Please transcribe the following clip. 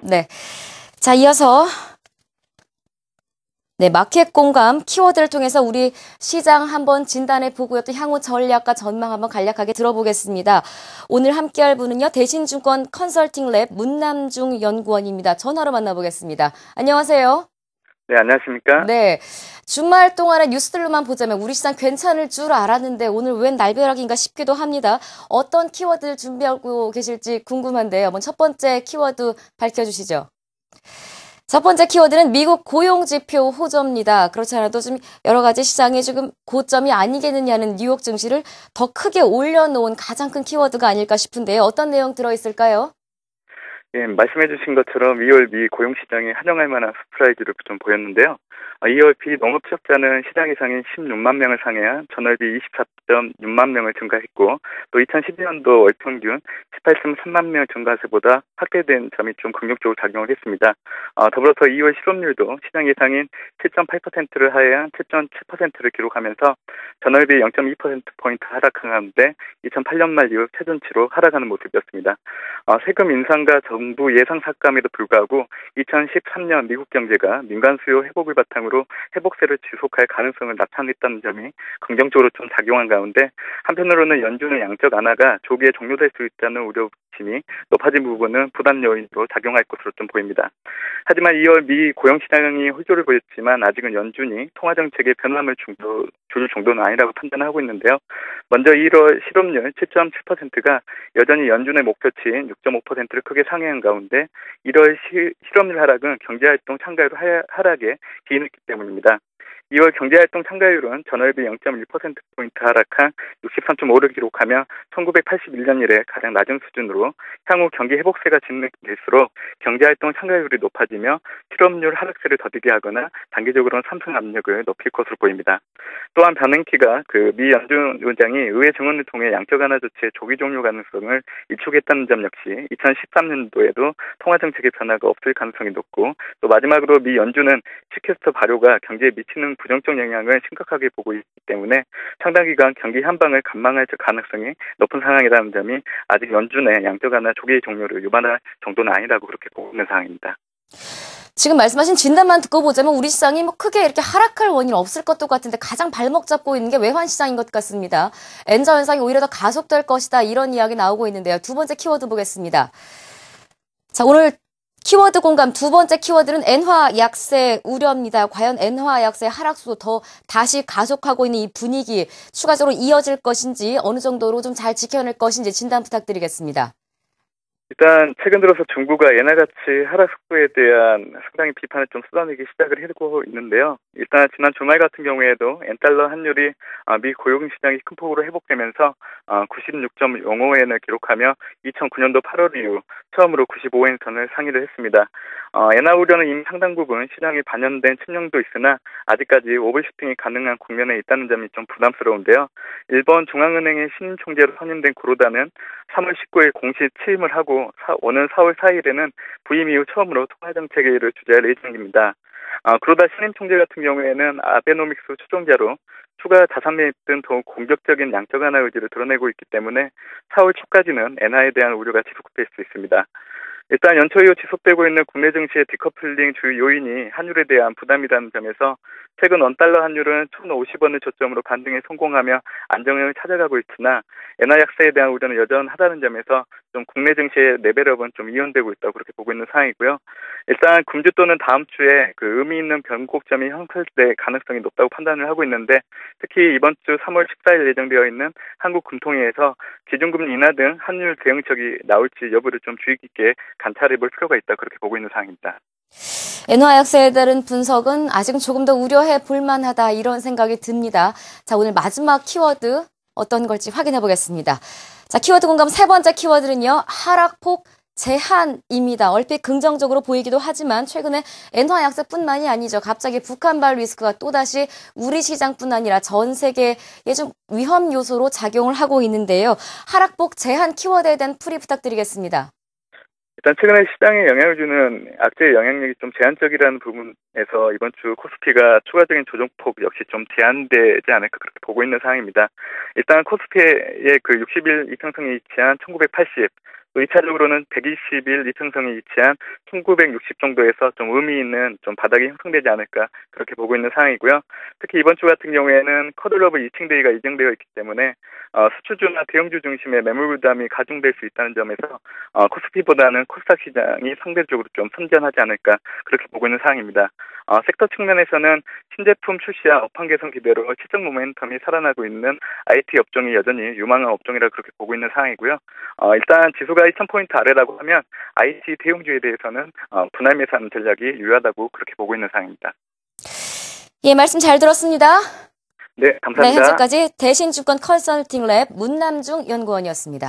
네. 자, 이어서 마켓 공감 키워드를 통해서 우리 시장 한번 진단해 보고요. 또 향후 전략과 전망 한번 간략하게 들어보겠습니다. 오늘 함께할 분은요. 대신증권 컨설팅랩 문남중 연구원입니다. 전화로 만나보겠습니다. 안녕하세요. 네, 안녕하십니까? 네. 주말 동안의 뉴스들로만 보자면 우리 시장 괜찮을 줄 알았는데 오늘 웬 날벼락인가 싶기도 합니다. 어떤 키워드를 준비하고 계실지 궁금한데요. 먼저 첫 번째 키워드 밝혀주시죠. 첫 번째 키워드는 미국 고용지표 호조입니다. 그렇지 않아도 좀 여러 가지 시장에 지금 고점이 아니겠느냐는 뉴욕 증시를 더 크게 올려놓은 가장 큰 키워드가 아닐까 싶은데요. 어떤 내용 들어있을까요? 예, 말씀해주신 것처럼 2월 미 고용시장이 한정할 만한 서프라이즈를 좀 보였는데요. 2월 비농업 취업자는 시장 예상인 16만 명을 상회한 전월비 24.6만 명을 증가했고, 또 2012년도 월평균 18.3만 명 증가세보다 확대된 점이 좀 긍정적으로 작용을 했습니다. 더불어서 2월 실업률도 시장 예상인 7.8%를 하회한 7.7%를 기록하면서 전월비 0.2%포인트 하락한 가운데 2008년 말 이후 최전치로 하락하는 모습이었습니다. 세금 인상과 정부 예상 삭감에도 불구하고 2013년 미국 경제가 민간 수요 회복을 바탕으로 회복세를 지속할 가능성을 나타냈다는 점이 긍정적으로 좀 작용한 가운데, 한편으로는 연준의 양적 완화가 조기에 종료될 수 있다는 우려심이 높아진 부분은 부담 요인으로 작용할 것으로 좀 보입니다. 하지만 2월 미 고용시장이 호조를 보였지만 아직은 연준이 통화정책의 변함을 줄 정도는 아니라고 판단하고 있는데요. 먼저 1월 실업률 7.7%가 여전히 연준의 목표치인 6.5%를 크게 상회한 가운데 1월 실업률 하락은 경제활동 참가율 하락에 기인했기 때문입니다. 2월 경제활동 참가율은 전월비 0.1%포인트 하락한 63.5를 기록하며 1981년 이래 가장 낮은 수준으로 향후 경기 회복세가 진행될수록 경제활동 참가율이 높아지며 실업률 하락세를 더디게 하거나 단기적으로는 상승 압력을 높일 것으로 보입니다. 또한 버냉키가 미 연준 의장이 의회 증언을 통해 양적 완화 조치의 조기 종료 가능성을 일축했다는 점 역시 2013년도에도 통화정책의 변화가 없을 가능성이 높고, 또 마지막으로 미 연준은 시퀘스터 발효가 경제에 미치는 부정적 영향을 심각하게 보고 있기 때문에 상당 기간 경기 한방을 관망할 가능성이 높은 상황이라는 점이 아직 연준의 양적 완화 조기 종료를 유발할 정도는 아니라고 그렇게 보고 있는 상황입니다. 지금 말씀하신 진단만 듣고 보자면 우리 시장이 크게 이렇게 하락할 원인은 없을 것도 같은데 가장 발목 잡고 있는 게 외환 시장인 것 같습니다. 엔저 현상이 오히려 더 가속될 것이다, 이런 이야기 나오고 있는데요. 두 번째 키워드 보겠습니다. 자, 오늘 키워드 공감 두 번째 키워드는 엔화 약세 우려입니다. 과연 엔화 약세 하락수도 더 다시 가속하고 있는 이 분위기 추가적으로 이어질 것인지, 어느 정도로 좀 잘 지켜낼 것인지 진단 부탁드리겠습니다. 일단 최근 들어서 중국과 엔화 가치 하락 속도에 대한 상당히 비판을 좀 쏟아내기 시작을 하고 있는데요. 일단 지난 주말 같은 경우에도 엔달러 환율이 미 고용시장이 큰 폭으로 회복되면서 96.05엔을 기록하며 2009년도 8월 이후 처음으로 95엔 선을 상회를 했습니다. 엔화 우려는 이미 상당 부분 시장에 반영된 측면도 있으나 아직까지 오버슈팅이 가능한 국면에 있다는 점이 좀 부담스러운데요. 일본 중앙은행의 신임 총재로 선임된 구로다는 3월 19일 공식 취임을 하고 오는 4월 4일에는 부임 이후 처음으로 통화정책을 주재할 예정입니다. 그러다 신임 총재 같은 경우에는 아베노믹스 추종자로 추가 자산 매입 등 더욱 공격적인 양적 완화 의지를 드러내고 있기 때문에 4월 초까지는 엔화에 대한 우려가 지속될 수 있습니다. 일단 연초 이후 지속되고 있는 국내 증시의 디커플링 주요 요인이 환율에 대한 부담이라는 점에서 최근 원달러 환율은 1,050원을 저점으로 반등에 성공하며 안정을 찾아가고 있으나 엔화 약세에 대한 우려는 여전하다는 점에서 좀 국내 증시의 레벨업은 좀 이연되고 있다고 그렇게 보고 있는 상황이고요. 일단 금주 또는 다음 주에 의미 있는 변곡점이 형성될 가능성이 높다고 판단을 하고 있는데, 특히 이번 주 3월 14일 예정되어 있는 한국 금통위에서 기준금리 인하 등 환율 대응책이 나올지 여부를 좀 주의 깊게 관찰해 볼 필요가 있다, 그렇게 보고 있는 상황입니다. 엔화 약세에 따른 분석은 아직은 조금 더 우려해 볼 만하다, 이런 생각이 듭니다. 자, 오늘 마지막 키워드 어떤 걸지 확인해 보겠습니다. 자, 키워드 공감 세 번째 키워드는요, 하락폭 제한입니다. 얼핏 긍정적으로 보이기도 하지만 최근에 엔화 약세뿐만이 아니죠. 갑자기 북한발 리스크가 또다시 우리 시장뿐 아니라 전 세계에 좀 위험 요소로 작용을 하고 있는데요. 하락폭 제한 키워드에 대한 풀이 부탁드리겠습니다. 일단 최근에 시장에 영향을 주는 악재의 영향력이 좀 제한적이라는 부분에서 이번 주 코스피가 추가적인 조정폭 역시 좀 제한되지 않을까 그렇게 보고 있는 상황입니다. 일단 코스피의 60일 이평선이 위치한 1980, 1차적으로는 121 이평성이 위치한 1960 정도에서 좀 의미 있는 좀 바닥이 형성되지 않을까 그렇게 보고 있는 상황이고요. 특히 이번 주 같은 경우에는 커들러브 2층 대위가 예정되어 있기 때문에 수출주나 대형주 중심의 매물 부담이 가중될 수 있다는 점에서 코스피보다는 코스닥 시장이 상대적으로 좀 선전하지 않을까 그렇게 보고 있는 상황입니다. 섹터 측면에서는 신제품 출시와 업황 개선 기대로 시장 모멘텀이 살아나고 있는 IT 업종이 여전히 유망한 업종이라 그렇게 보고 있는 상황이고요. 일단 지수가 2,000포인트 아래라고 하면 IT 대형주에 대해서는 분할 매수하는 전략이 유효하다고 그렇게 보고 있는 상황입니다. 예, 말씀 잘 들었습니다. 네, 감사합니다. 네, 현재까지 대신증권 컨설팅 랩 문남중 연구원이었습니다.